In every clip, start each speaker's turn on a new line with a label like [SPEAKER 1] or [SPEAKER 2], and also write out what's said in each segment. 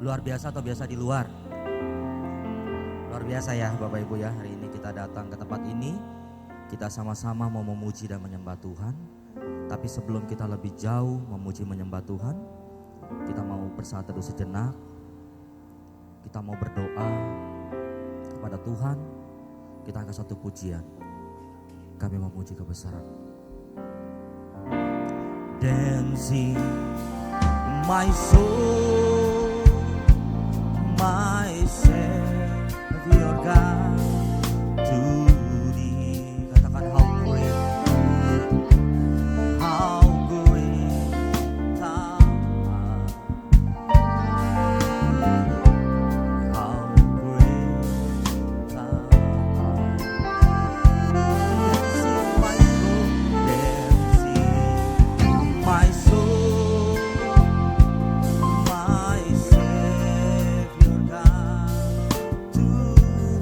[SPEAKER 1] Luar biasa atau biasa di luar? Luar biasa ya Bapak Ibu ya, hari ini kita datang ke tempat ini. Kita sama-sama mau memuji dan menyembah Tuhan. Tapi sebelum kita lebih jauh memuji menyembah Tuhan, kita mau bersatu teduh sejenak. Kita mau berdoa kepada Tuhan. Kita angkat satu pujian. Kami memuji kebesaran. Dancing my soul, my Savior God, to thee. Katakan how great thou art. How great thou art. Dancing my soul, my Savior God, to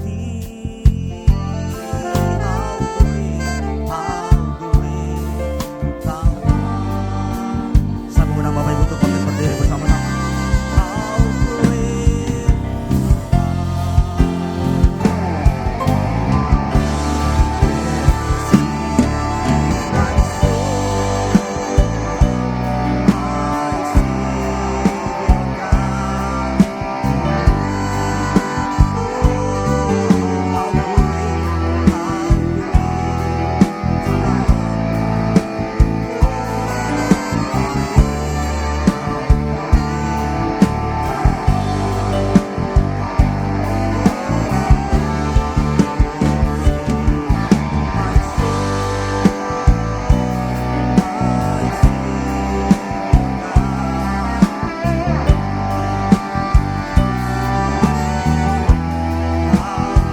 [SPEAKER 1] thee. How great thou art. Saya mengundang Bapak Ibu untuk bangkit berdiri bersama-sama. How great my soul, my Savior God. How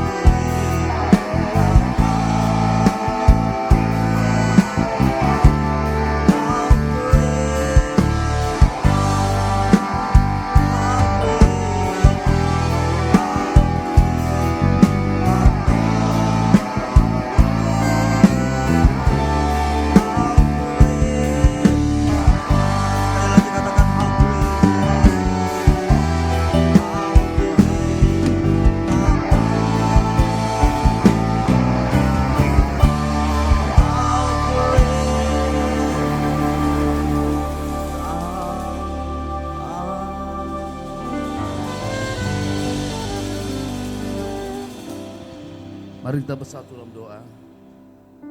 [SPEAKER 2] Mari kita bersatu dalam doa.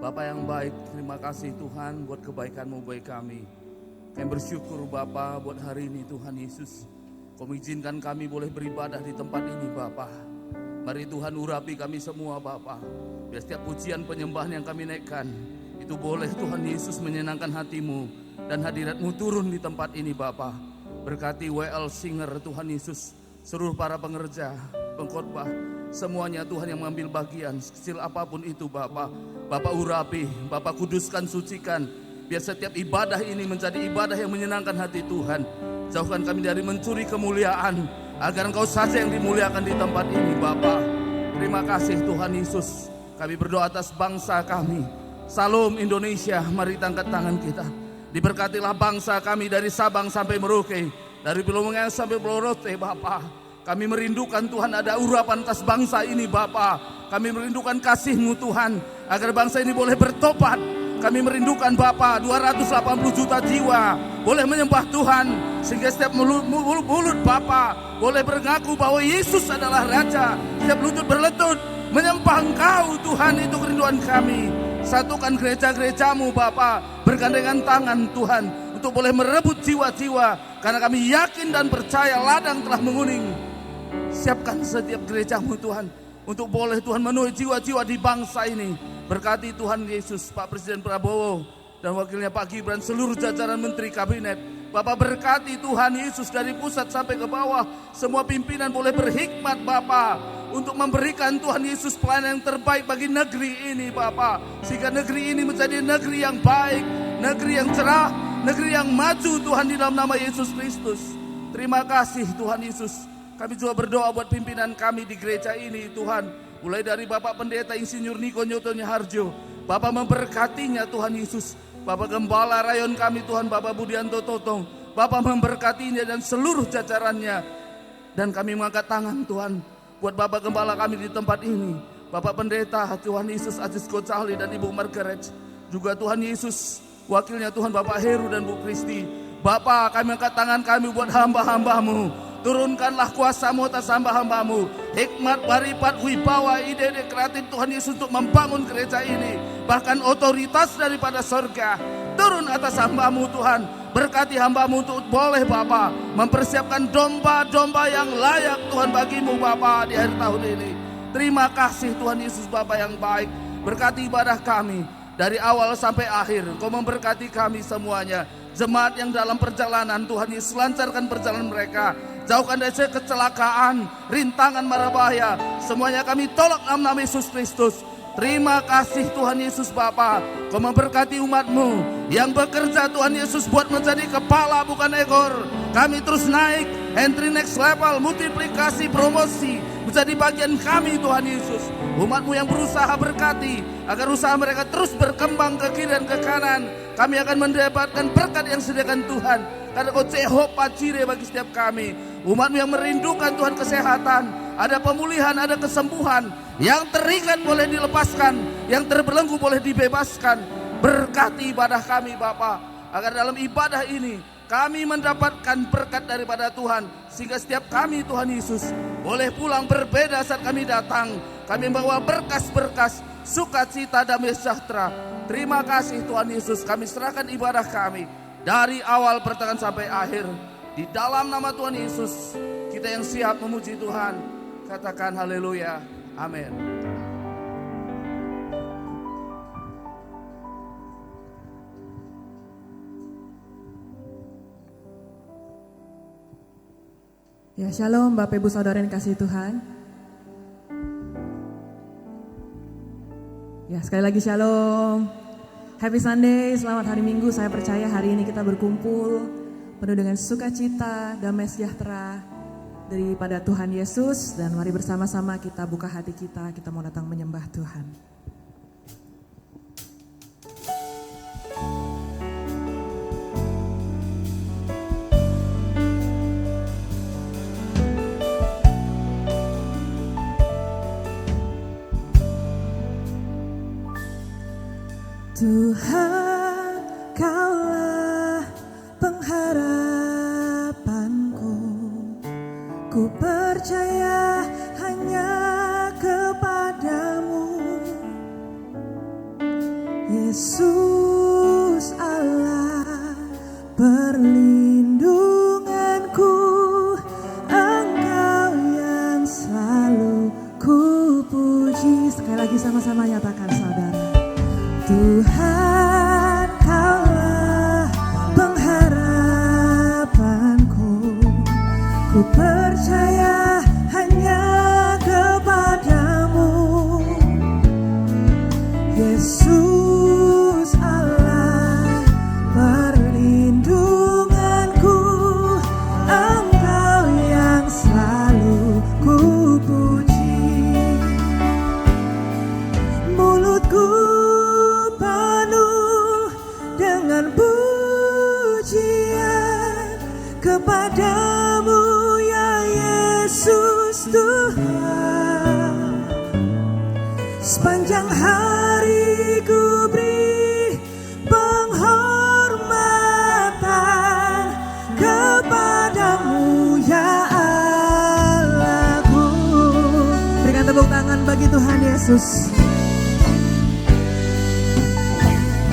[SPEAKER 2] Bapa yang baik, terima kasih Tuhan buat kebaikan-Mu bagi kami. Kami bersyukur Bapa buat hari ini Tuhan Yesus. Kau mengizinkan kami boleh beribadah di tempat ini Bapa. Mari Tuhan urapi kami semua Bapa. Biar setiap pujian penyembahan yang kami naikkan, itu boleh Tuhan Yesus menyenangkan hati-Mu. Dan hadirat-Mu turun di tempat ini Bapa. Berkati WL Singer Tuhan Yesus. Seluruh para pengerja, pengkhotbah, semuanya Tuhan yang mengambil bagian, sekecil apapun itu Bapa. Bapa urapi, Bapa kuduskan, sucikan. Biar setiap ibadah ini menjadi ibadah yang menyenangkan hati Tuhan. Jauhkan kami dari mencuri kemuliaan, agar Engkau saja yang dimuliakan di tempat ini Bapa. Terima kasih Tuhan Yesus. Kami berdoa atas bangsa kami. Salam Indonesia, mari angkat tangan kita. Diberkatilah bangsa kami dari Sabang sampai Merauke, dari Pulau Mengang sampai Pulau Rote Bapa. Kami merindukan Tuhan ada urapan atas bangsa ini Bapa. Kami merindukan kasih-Mu Tuhan, agar bangsa ini boleh bertobat. Kami merindukan Bapa 280 juta jiwa boleh menyembah Tuhan. Sehingga setiap mulut Bapa boleh mengaku bahwa Yesus adalah Raja. Setiap lutut berlutut menyembah Engkau Tuhan, itu kerinduan kami. Satukan gereja-gereja-Mu Bapa, bergandengan tangan Tuhan, untuk boleh merebut jiwa-jiwa. Karena kami yakin dan percaya ladang telah menguning. Siapkan setiap gereja-Mu Tuhan, untuk boleh Tuhan menuhi jiwa-jiwa di bangsa ini. Berkati Tuhan Yesus, Pak Presiden Prabowo dan wakilnya Pak Gibran, seluruh jajaran Menteri Kabinet. Bapak berkati Tuhan Yesus dari pusat sampai ke bawah. Semua pimpinan boleh berhikmat Bapak, untuk memberikan Tuhan Yesus pelayanan yang terbaik bagi negeri ini Bapak. Sehingga negeri ini menjadi negeri yang baik, negeri yang cerah, negeri yang maju Tuhan, di dalam nama Yesus Kristus. Terima kasih Tuhan Yesus. Kami juga berdoa buat pimpinan kami di gereja ini Tuhan. Mulai dari Bapak Pendeta Insinyur Niko Nyotonya Harjo. Bapak memberkatinya Tuhan Yesus. Bapak Gembala Rayon kami Tuhan, Bapak Budianto Totong. Bapak memberkatinya dan seluruh jajarannya. Dan kami mengangkat tangan Tuhan buat Bapak Gembala kami di tempat ini, Bapak Pendeta Tuhan Yesus Aziz Gocali dan Ibu Margaret, juga Tuhan Yesus wakilnya Tuhan Bapak Heru dan Bu Kristi. Bapak, kami angkat tangan kami buat hamba-hambamu. Turunkanlah kuasa-Mu atas hamba-hambamu, hikmat, baripat, wibawa, ide-ide kreatif Tuhan Yesus untuk membangun gereja ini. Bahkan otoritas daripada surga turun atas hamba-Mu Tuhan. Berkati hamba-Mu untuk boleh Bapa mempersiapkan domba-domba yang layak Tuhan bagimu Bapa di akhir tahun ini. Terima kasih Tuhan Yesus Bapa yang baik. Berkati ibadah kami dari awal sampai akhir. Kau memberkati kami semuanya. Jemaat yang dalam perjalanan Tuhan Yesus lancarkan perjalanan mereka. Jauhkan dari kecelakaan, rintangan, mara bahaya. Semuanya kami tolak dalam nama Yesus Kristus. Terima kasih Tuhan Yesus Bapa. Kau memberkati umat-Mu yang bekerja Tuhan Yesus buat menjadi kepala bukan ekor. Kami terus naik, entry next level, multiplikasi, promosi menjadi bagian kami Tuhan Yesus. Umat-Mu yang berusaha berkati agar usaha mereka terus berkembang ke kiri dan ke kanan. Kami akan mendapatkan berkat yang sediakan Tuhan. Karena Kau Jehovah Jireh bagi setiap kami. Umat-Mu yang merindukan Tuhan kesehatan, ada pemulihan, ada kesembuhan. Yang terikat boleh dilepaskan, yang terbelenggu boleh dibebaskan. Berkati ibadah kami Bapa, agar dalam ibadah ini kami mendapatkan berkat daripada Tuhan. Sehingga setiap kami Tuhan Yesus boleh pulang berbeda saat kami datang. Kami membawa berkas-berkas sukacita damai sejahtera. Terima kasih Tuhan Yesus, kami serahkan ibadah kami dari awal pertengahan sampai akhir. Di dalam nama Tuhan Yesus, kita yang siap memuji Tuhan, katakan haleluya, amin.
[SPEAKER 3] Ya, shalom Bapak Ibu Saudara yang kasih Tuhan. Ya, sekali lagi shalom. Happy Sunday, selamat hari Minggu. Saya percaya hari ini kita berkumpul penuh dengan sukacita, damai sejahtera daripada Tuhan Yesus. Dan mari bersama-sama kita buka hati kita mau datang menyembah Tuhan. Tuhan, Kaulah pengharapanku. Ku percaya hanya kepadamu, Yesus Allah perlindunganku. Engkau yang selalu ku puji. Sekali lagi sama-sama nyatakan saudara. Tuhan, Kaulah pengharapanku. Ku percaya hanya kepadamu, Yesus Allah perlindunganku. Engkau yang selalu ku puji. Mulutku dengan pujian kepadamu ya Yesus Tuhan. Sepanjang hari ku beri penghormatan kepadamu ya Allahku. Berikan tepuk tangan bagi Tuhan Yesus.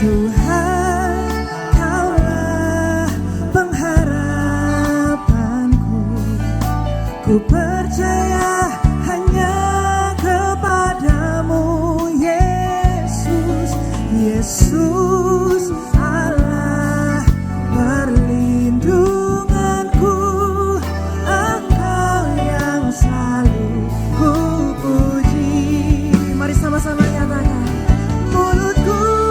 [SPEAKER 3] Tuhan, Kaulah pengharapanku. Ku percaya hanya kepadamu, Yesus. Yesus Allah perlindunganku. Engkau yang selalu ku puji. Mari sama-sama nyatakan. Mulutku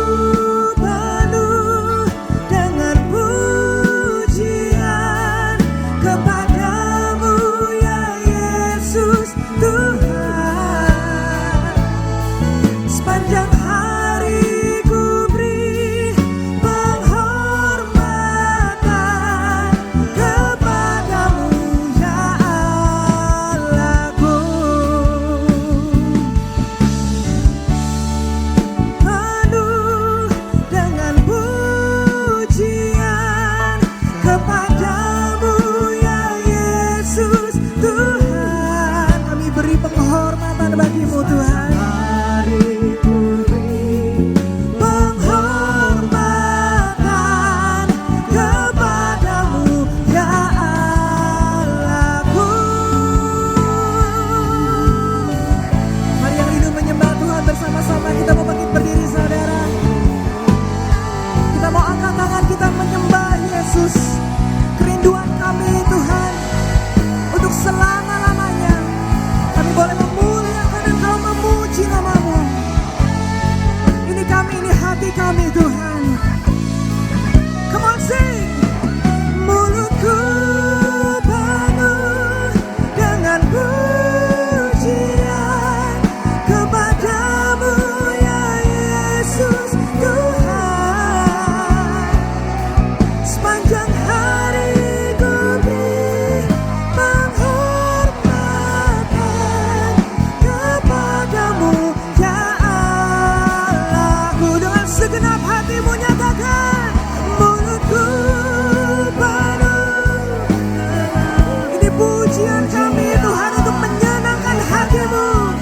[SPEAKER 3] pujian kami Tuhan untuk menyenangkan hati-Mu.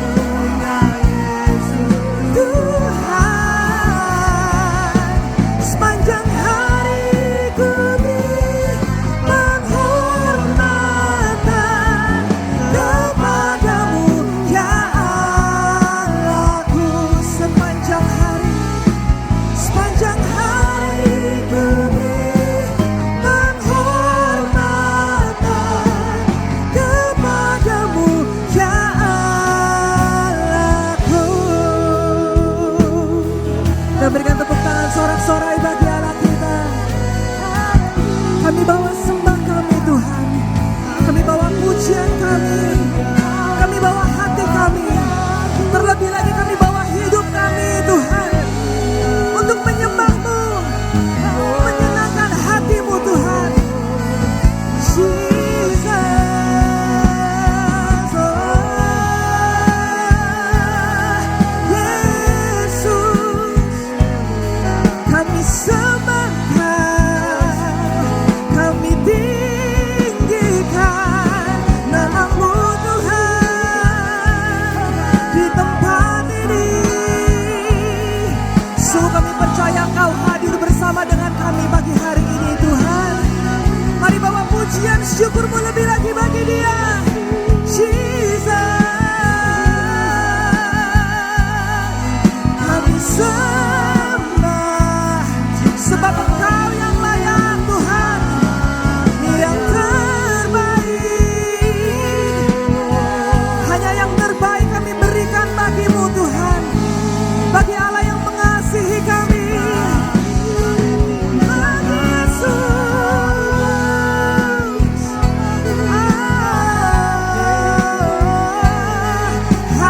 [SPEAKER 3] Tuhan, sepanjang hari ku beri penghormatan kepadamu ya Allahku. Sepanjang hari ku beri penghormatan kepadamu ya Allahku. Kita berikan tepuk tangan sorak-sorai bagi Allah kita. Kami bawa sembah kami Tuhan, kami bawa pujian kami bawa hati kami, terlebih lagi kami bawa hidup kami Tuhan, untuk menyembah-Mu, menyenangkan hati-Mu Tuhan. Jesus, oh, Yesus, kami sembah, kami tinggikan nama-Mu Tuhan di tempat ini. Sungguh kami percaya Engkau hadir bersama dengan kami pagi hari ini Tuhan. Mari bawa pujian syukur-Mu lebih lagi bagi Dia. Jesus, kami sembah, sebab Engkau yang layak Tuhan, yang terbaik. Hanya yang terbaik kami berikan bagi-Mu Tuhan, bagi Allah yang mengasihi kami. Bagi Yesus,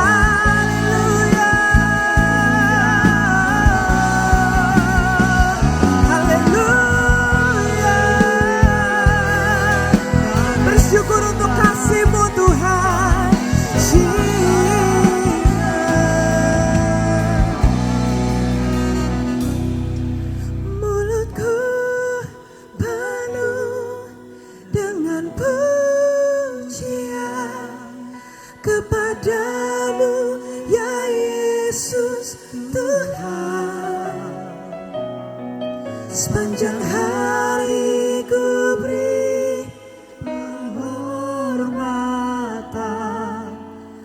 [SPEAKER 3] haleluya, haleluya. Bersyukur untuk kasih-Mu Tuhan. Mulutku penuh dengan pujian kepadamu ya Yesus Tuhan. Sepanjang hari ku beri penghormatan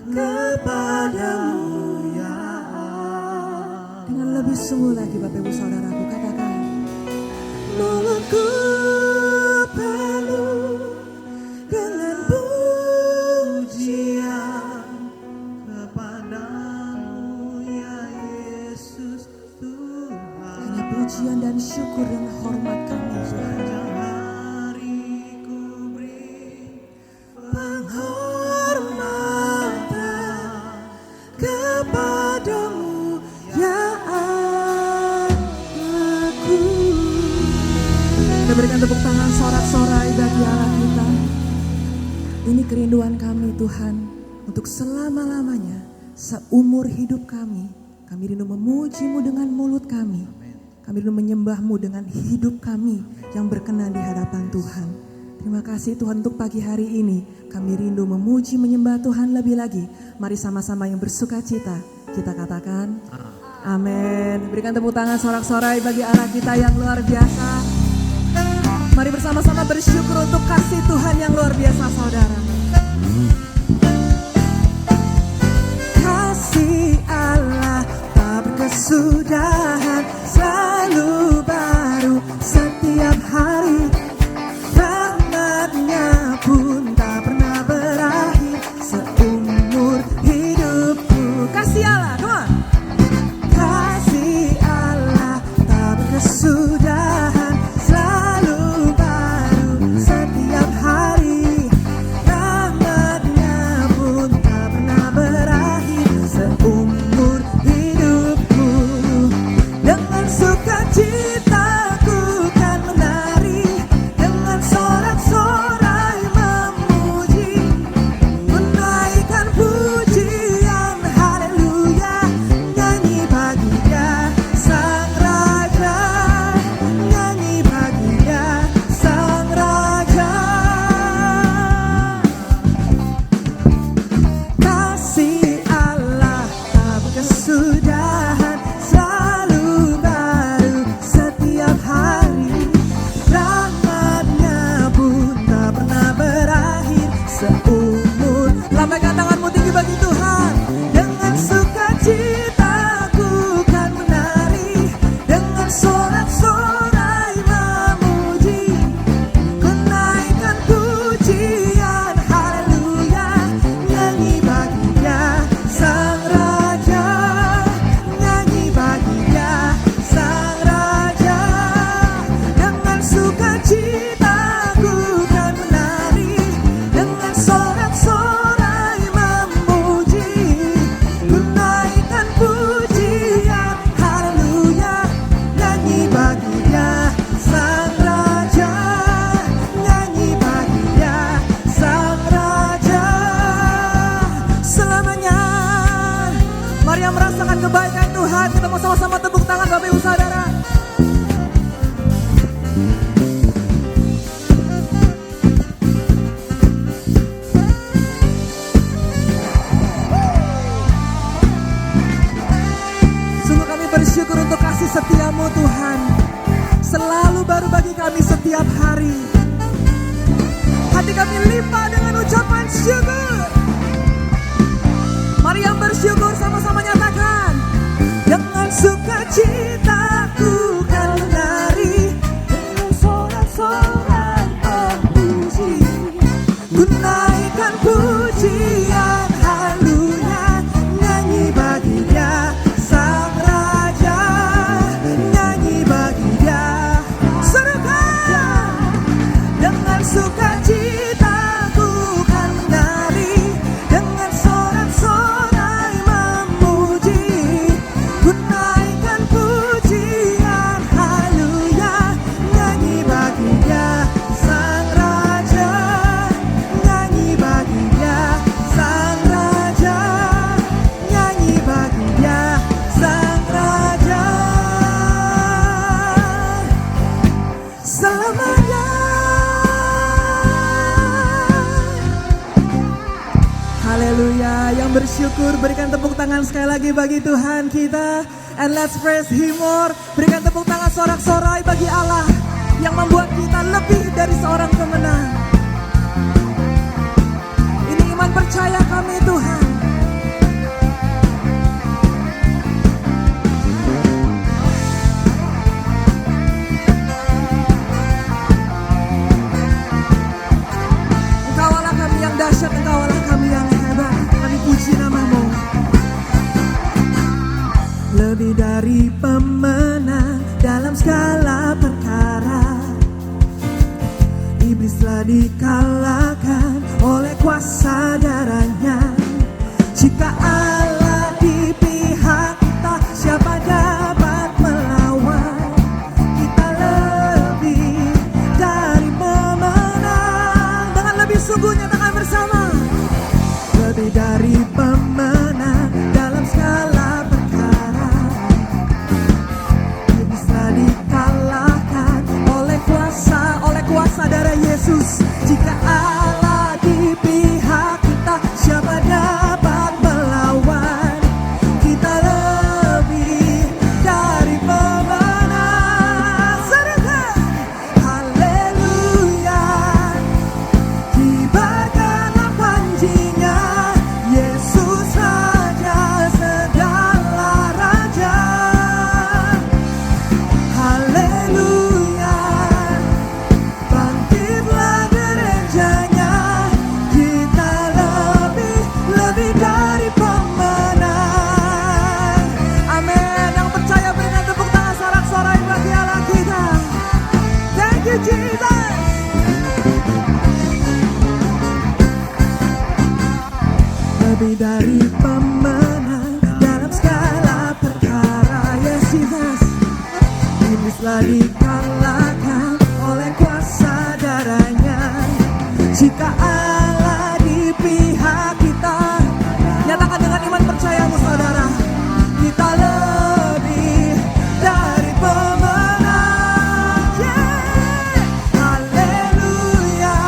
[SPEAKER 3] kepadamu ya Allah. Dengan lebih sungguh lagi Bapak Ibu Saudaraku katakan, mulutku penuh dengan pujian kepadamu ya Yesus Tuhan. Hanya pujian dan syukur dan hormat kami Tuhan. Penghormatan kepadamu ya Allahku. Kita berikan tepuk tangan sorak-sorai bagi Allah kita. Ini kerinduan kami Tuhan, untuk selama-lamanya, seumur hidup kami. Kami rindu memuji-Mu dengan mulut kami. Kami rindu menyembah-Mu dengan hidup kami yang berkenan di hadapan Tuhan. Terima kasih Tuhan untuk pagi hari ini. Kami rindu memuji menyembah Tuhan lebih lagi. Mari sama-sama yang bersuka cita kita katakan amin. Berikan tepuk tangan sorak-sorai bagi Allah kita yang luar biasa. Mari bersama-sama bersyukur untuk kasih Tuhan yang luar biasa saudara. Kasih Allah tak berkesudahan, selalu baru setiap hari. Rahmat-Nya pun tak pernah berakhir seumur hidupku. Kasih Allah, come on. Kasih Allah tak berkesudahan, selalu baru setiap hari. Rahmat-Nya Tuhan. Kita mau sama-sama tepuk tangan Bapak Ibu Saudara. Sungguh kami bersyukur untuk kasih setiamu Tuhan. Selalu baru bagi kami setiap hari. Hati kami limpah dengan ucapan syukur. Mari yang bersyukur sama-sama nyatakan. Dengan sukacitaku kan lari, dengan sorak-sorai pemuji, ku naikkan pujian haleluya, nyanyi bagi Dia Sang Raja, nyanyi bagi Dia. Serukan dengan sukacitaku kan lari, dengan sorak-sorai memuji, ku naikkan pujian haleluya, nyanyi bagi Dia Sang Raja, nyanyi bagi Dia Sang Raja, nyanyi bagi Dia Sang Raja selamanya. Haleluya, yang bersyukur berikan tepuk tangan sekali lagi bagi Tuhan kita. And let's praise Him more. Berikan tepuk tangan sorak-sorai bagi Allah yang membuat kita lebih dari seorang pemenang. Ini iman percaya kami Tuhan. Engkaulah kami yang dahsyat, Engkaulah kami yang hebat. Kami puji nama-Mu. Lebih dari pemenang dalam segala perkara, iblis telah dikalahkan oleh kuasa darahnya. Jika Allah di pihak kita, siapa dapat melawan? Kita lebih dari pemenang. Dengan lebih sungguh nyatakan bersama. Lebih dari pemenang dalam segala perkara, iblis telah dikalahkan oleh kuasa darah Yesus. Jika Allah di pihak kita, siapa dapat melawan? Kita lebih dari pemenang. Serukan haleluya, kibarkanlah panjinya, Yesus Raja segala raja. Haleluya, bangkitlah gerejanya, kita lebih dari pemenang. Amin. Yang percaya berikan tepuk tangan sorak-sorai bagi Allah kita. Thank you Jesus. Lebih dari pemenang dalam segala perkara, yes Jesus. Iblis telah dikalahkan oleh kuasa darahnya. Jika Allah di pihak kita, nyatakan dengan iman percayamu saudara. Kita lebih dari pemenang. Yeah. Haleluya,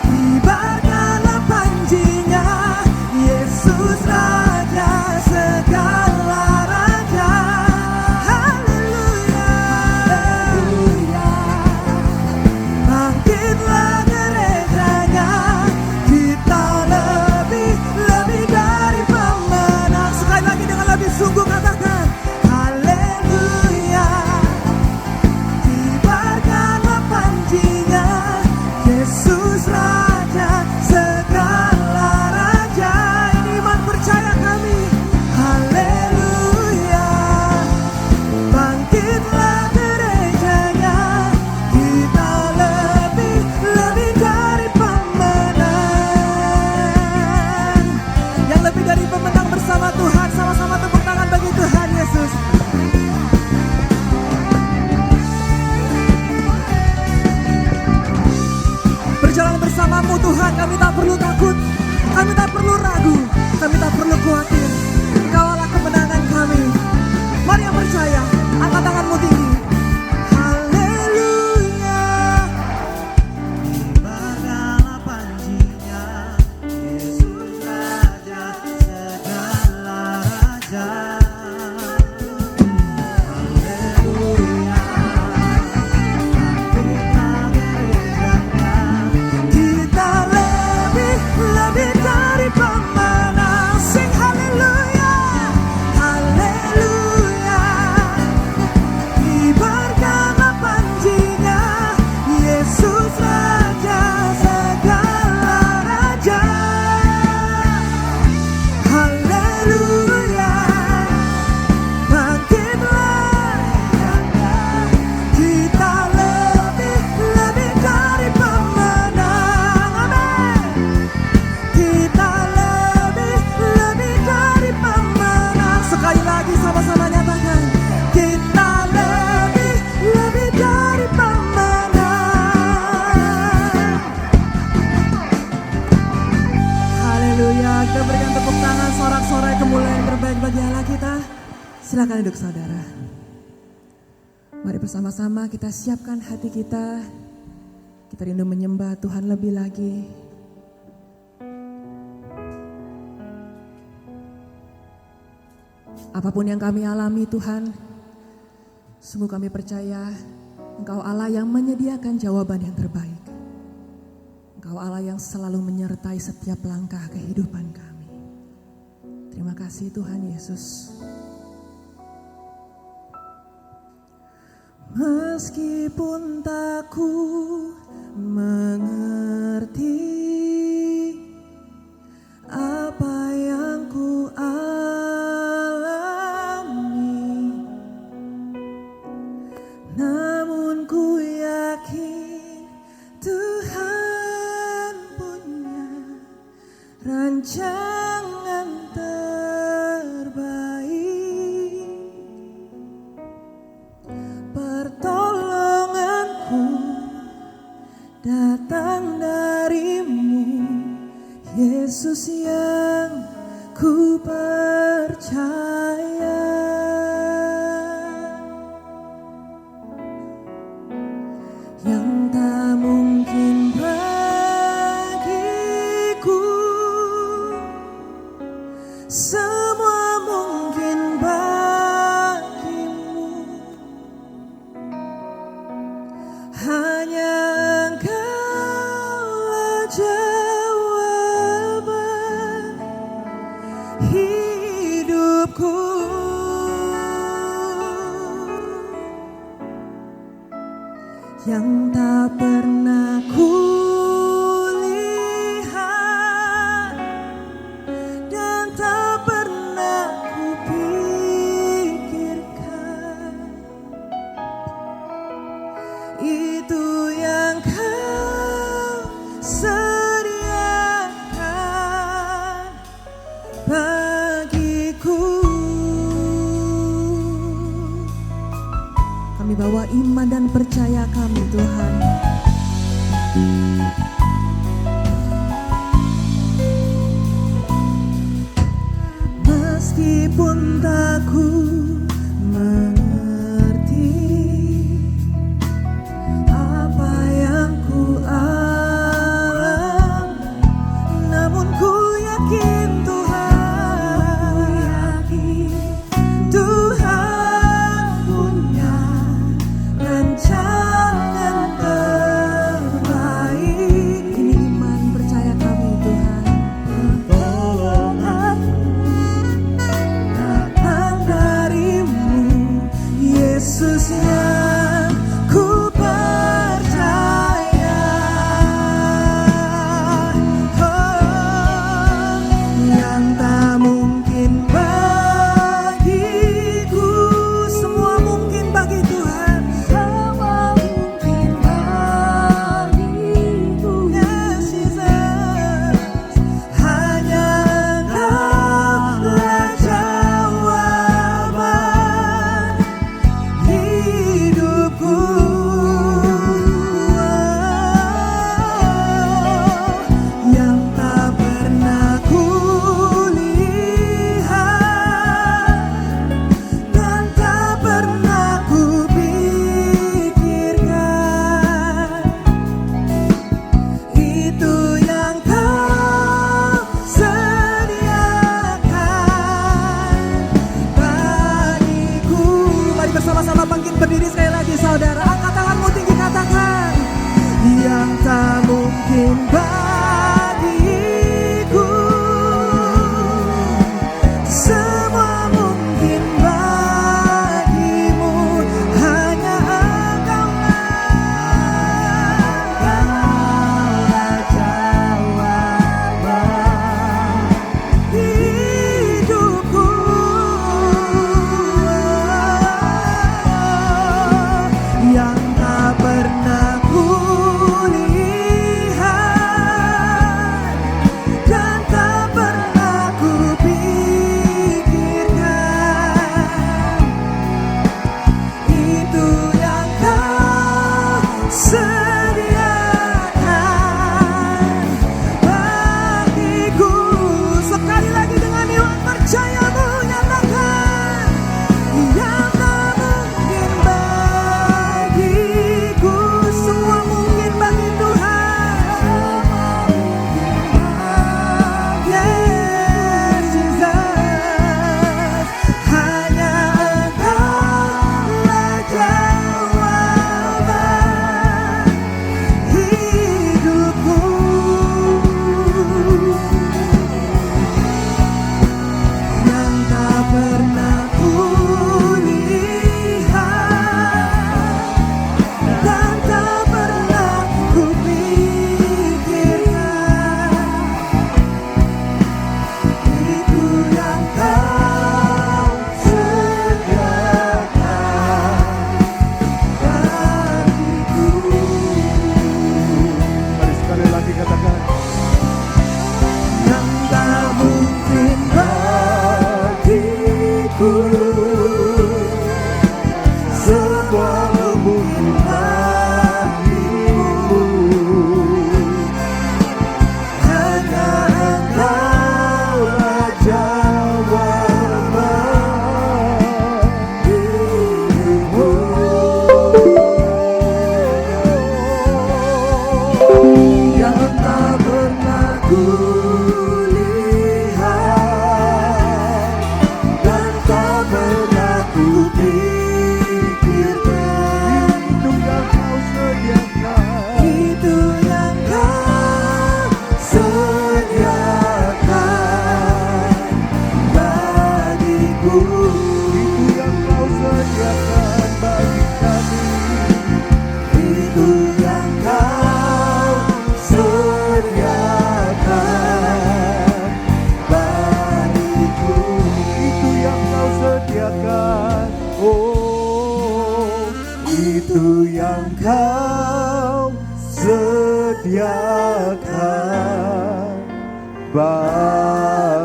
[SPEAKER 3] kibarkanlah panjinya, Yesus Raja segala raja. Haleluya, haleluya, bangkitlah gerejanya, kita lebih dari pemenang. Sekali lagi dengan lebih sungguh katakan haleluya, kibarkanlah panjinya, Yesus Raja segala raja. Ini iman percaya kami. Haleluya, bangkitlah gerejanya, kita lebih dari pemenang. Yang lebih dari pemenang bersama Tuhan. Sama-sama tepuk tangan bagi Tuhan Yesus. Berjalan bersamamu Tuhan, kami tak perlu takut, kami tak perlu ragu, kami tak perlu khawatir. Engkau adalah kemenangan kami. Buat yang percaya, angkat tanganmu tinggi. Haleluya.
[SPEAKER 1] Bergala panjinya, Yesus Raja segala raja. Haleluya.
[SPEAKER 3] Kita lebih dari pemenang. Sing haleluya. Haleluya. Kibarkanlah panjinya, Yesus Raja segala raja. Haleluya. Bangkitlah, kita lebih dari pemenang. Amin. Kita lebih dari pemenang. Sekali lagi sama-sama nyatakan, kita lebih dari pemenang. Haleluya. Kita berikan tepuk tangan, sorak-sorai kemuliaan yang terbaik bagi Allah kita. Silakan duduk saudara. Mari bersama-sama kita siapkan hati kita. Kita rindu menyembah Tuhan lebih lagi. Apapun yang kami alami Tuhan, sungguh kami percaya Engkau Allah yang menyediakan jawaban yang terbaik. Engkau Allah yang selalu menyertai setiap langkah kehidupan kami. Terima kasih Tuhan Yesus. Meskipun tak ku mengerti apa yang ku alami, namun ku yakin Tuhan punya rancangan terbaik. Pertolonganku datang darimu, Yesus yang ku percaya. Yang tak mungkin bagiku, semua mungkin bagimu. Hanya Engkaulah jawaban hidupku. Yang tak pernah kulihat dan tak pernah kupikirkan, itu yang Kau sediakan bagiku. Kami bawa iman dan percaya kami Tuhan. Meskipun tak ku mengerti apa yang ku alami, namun ku yakin Tuhan punya rencana
[SPEAKER 4] bagiku.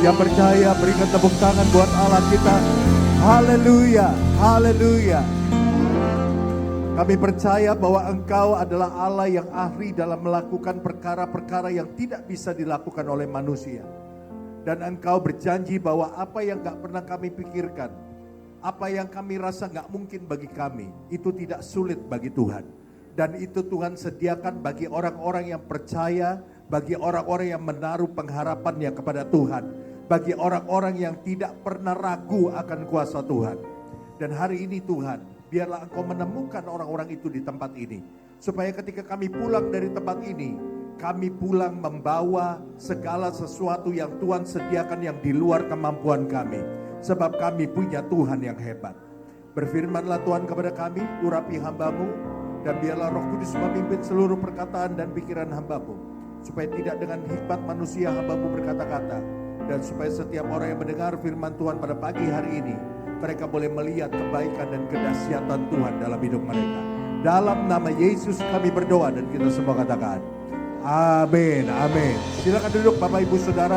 [SPEAKER 4] Yang percaya berikan tepuk tangan buat Allah kita. Haleluya, haleluya. Kami percaya bahwa Engkau adalah Allah yang ahli dalam melakukan perkara-perkara yang tidak bisa dilakukan oleh manusia. Dan Engkau berjanji bahwa apa yang gak pernah kami pikirkan, apa yang kami rasa gak mungkin bagi kami, itu tidak sulit bagi Tuhan. Dan itu Tuhan sediakan bagi orang-orang yang percaya, bagi orang-orang yang menaruh pengharapannya kepada Tuhan, bagi orang-orang yang tidak pernah ragu akan kuasa Tuhan. Dan hari ini Tuhan, biarlah Engkau menemukan orang-orang itu di tempat ini. Supaya ketika kami pulang dari tempat ini, kami pulang membawa segala sesuatu yang Tuhan sediakan yang di luar kemampuan kami. Sebab kami punya Tuhan yang hebat. Berfirmanlah Tuhan kepada kami, urapi hamba-Mu, dan biarlah Roh Kudus memimpin seluruh perkataan dan pikiran hamba-Mu. Supaya tidak dengan hikmat manusia hamba-Mu berkata-kata. Dan supaya setiap orang yang mendengar firman Tuhan pada pagi hari ini, mereka boleh melihat kebaikan dan kedahsyatan Tuhan dalam hidup mereka. Dalam nama Yesus kami berdoa dan kita semua katakan, amin, amin. Silakan duduk Bapak Ibu Saudara.